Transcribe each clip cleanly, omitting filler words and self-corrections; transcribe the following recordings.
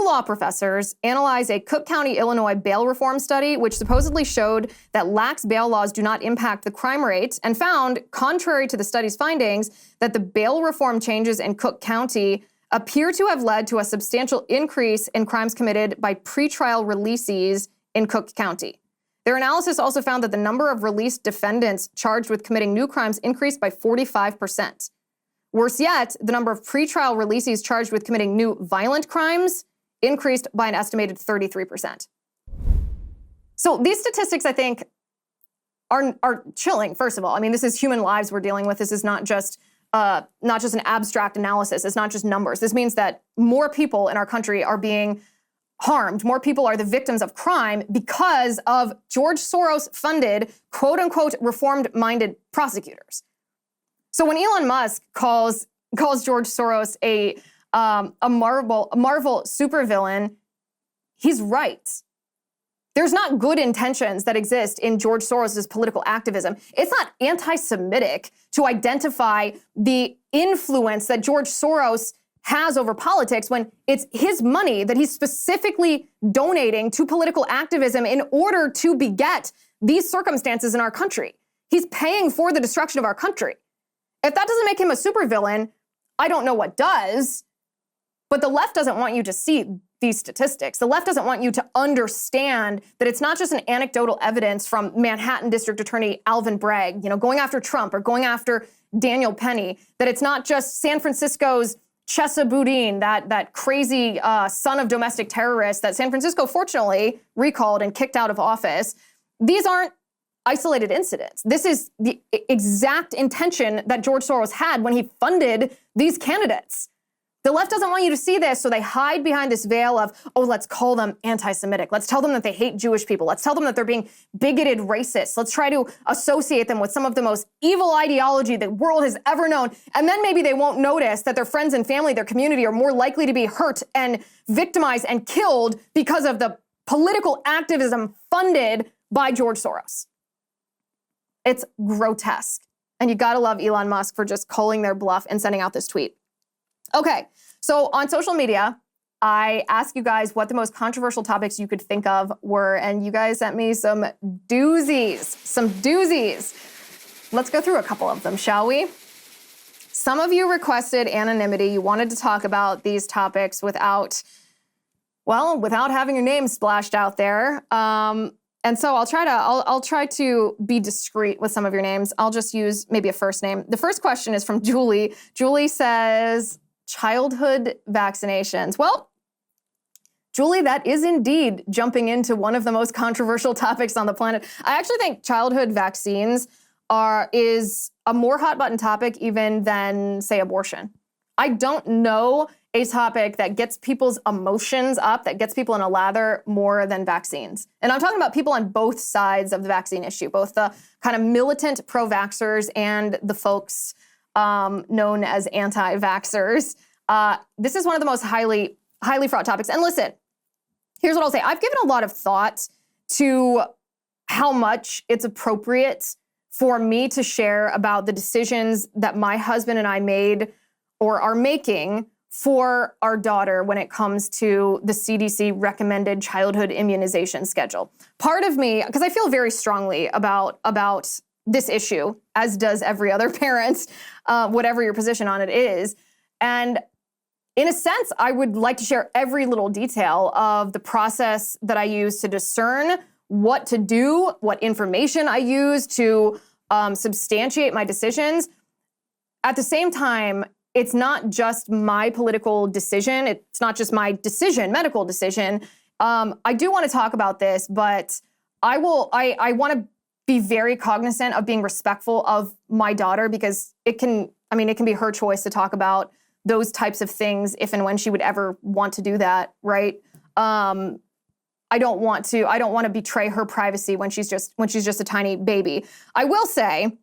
law professors analyzed a Cook County, Illinois bail reform study, which supposedly showed that lax bail laws do not impact the crime rate, and found, contrary to the study's findings, that the bail reform changes in Cook County appear to have led to a substantial increase in crimes committed by pretrial releasees in Cook County. Their analysis also found that the number of released defendants charged with committing new crimes increased by 45%. Worse yet, the number of pretrial releasees charged with committing new violent crimes increased by an estimated 33%. So these statistics, I think, are chilling, first of all. I mean, this is human lives we're dealing with. This is not just an abstract analysis. It's not just numbers. This means that more people in our country are being harmed. More people are the victims of crime because of George Soros-funded, quote-unquote, reformed-minded prosecutors. So when Elon Musk calls George Soros a Marvel supervillain, he's right. There's not good intentions that exist in George Soros' political activism. It's not anti-Semitic to identify the influence that George Soros has over politics when it's his money that he's specifically donating to political activism in order to beget these circumstances in our country. He's paying for the destruction of our country. If that doesn't make him a supervillain, I don't know what does. But the left doesn't want you to see these statistics. The left doesn't want you to understand that it's not just an anecdotal evidence from Manhattan District Attorney Alvin Bragg, going after Trump or going after Daniel Penny, that it's not just San Francisco's Chesa Boudin, that crazy son of domestic terrorists that San Francisco fortunately recalled and kicked out of office. These aren't isolated incidents. This is the exact intention that George Soros had when he funded these candidates. The left doesn't want you to see this, so they hide behind this veil of, let's call them anti-Semitic. Let's tell them that they hate Jewish people. Let's tell them that they're being bigoted racists. Let's try to associate them with some of the most evil ideology the world has ever known. And then maybe they won't notice that their friends and family, their community are more likely to be hurt and victimized and killed because of the political activism funded by George Soros. It's grotesque. And you gotta love Elon Musk for just calling their bluff and sending out this tweet. Okay, so on social media, I asked you guys what the most controversial topics you could think of were, and you guys sent me some doozies. Let's go through a couple of them, shall we? Some of you requested anonymity. You wanted to talk about these topics without having your name splashed out there. And so I'll try to be discreet with some of your names. I'll just use maybe a first name. The first question is from Julie. Julie says, childhood vaccinations. Well, Julie, that is indeed jumping into one of the most controversial topics on the planet. I actually think childhood vaccines is a more hot button topic even than, say, abortion. I don't know a topic that gets people's emotions up, that gets people in a lather more than vaccines. And I'm talking about people on both sides of the vaccine issue, both the kind of militant pro-vaxxers and the folks known as anti-vaxxers. This is one of the most highly fraught topics. And listen, here's what I'll say. I've given a lot of thought to how much it's appropriate for me to share about the decisions that my husband and I made or are making for our daughter when it comes to the CDC recommended childhood immunization schedule. Part of me, because I feel very strongly about this issue, as does every other parent, whatever your position on it is. And in a sense, I would like to share every little detail of the process that I use to discern what to do, what information I use to substantiate my decisions. At the same time, it's not just my political decision. It's not just my medical decision. I do want to talk about this, but I want to be very cognizant of being respectful of my daughter because it can be her choice to talk about those types of things if and when she would ever want to do that, right? I don't want to betray her privacy when she's just a tiny baby. I will say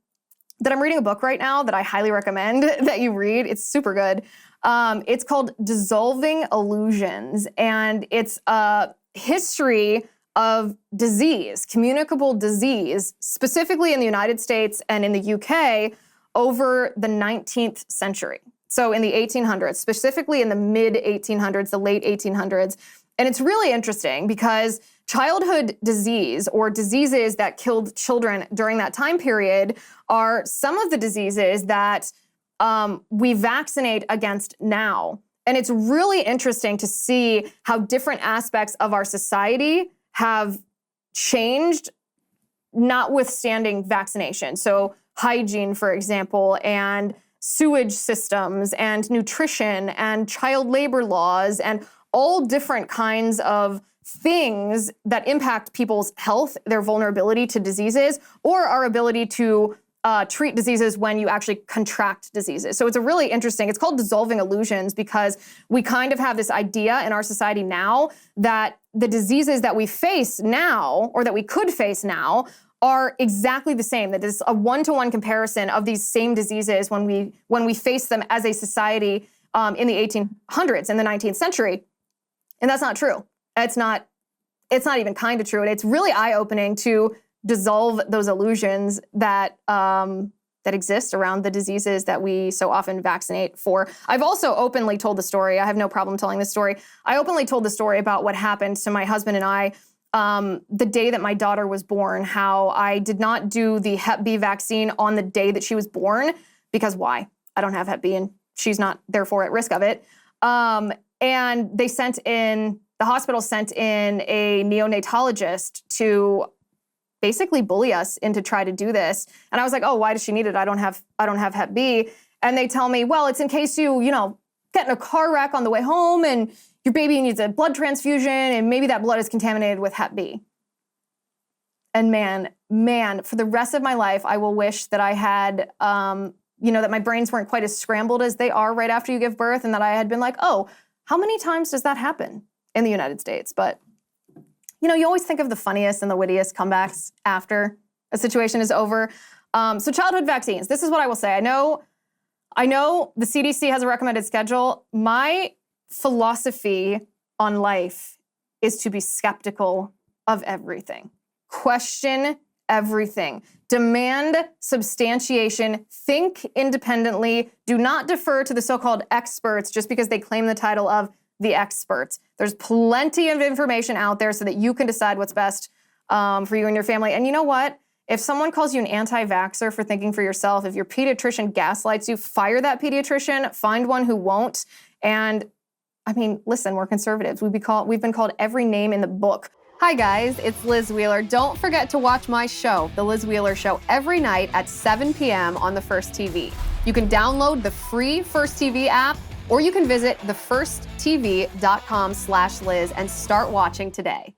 that I'm reading a book right now that I highly recommend that you read. It's super good. It's called Dissolving Illusions, and it's a history of disease, communicable disease, specifically in the United States and in the UK over the 19th century. So in the 1800s, specifically in the mid 1800s, the late 1800s. And it's really interesting because childhood disease or diseases that killed children during that time period are some of the diseases that we vaccinate against now. And it's really interesting to see how different aspects of our society have changed, notwithstanding vaccination. So hygiene, for example, and sewage systems and nutrition and child labor laws and all different kinds of things that impact people's health, their vulnerability to diseases, or our ability to treat diseases when you actually contract diseases. So it's a really interesting, it's called dissolving illusions because we kind of have this idea in our society now that the diseases that we face now, or that we could face now, are exactly the same, that it's a one-to-one comparison of these same diseases when we face them as a society in the 1800s, in the 19th century. And that's not true. It's not even kind of true. And it's really eye-opening to dissolve those illusions that that exist around the diseases that we so often vaccinate for. I've also openly told the story. I have no problem telling this story. I openly told the story about what happened to my husband and I the day that my daughter was born, how I did not do the Hep B vaccine on the day that she was born, because why? I don't have Hep B and she's not therefore at risk of it. And the hospital sent in a neonatologist to basically bully us into try to do this. And I was like, oh, why does she need it? I don't have Hep B. And they tell me, well, it's in case you get in a car wreck on the way home and your baby needs a blood transfusion and maybe that blood is contaminated with Hep B. And man, for the rest of my life, I will wish that I had, that my brains weren't quite as scrambled as they are right after you give birth, and that I had been like, oh, how many times does that happen in the United States? But you always think of the funniest and the wittiest comebacks after a situation is over. So childhood vaccines, this is what I will say. I know the CDC has a recommended schedule. My philosophy on life is to be skeptical of everything. Question everything. Demand substantiation. Think independently. Do not defer to the so-called experts just because they claim the title of the experts. There's plenty of information out there so that you can decide what's best for you and your family. And you know what? If someone calls you an anti-vaxxer for thinking for yourself, if your pediatrician gaslights you, fire that pediatrician, find one who won't. And listen, we're conservatives. We've been called every name in the book. Hi guys, it's Liz Wheeler. Don't forget to watch my show, The Liz Wheeler Show, every night at 7 p.m. on the First TV. You can download the free First TV app, or you can visit thefirsttv.com/Liz and start watching today.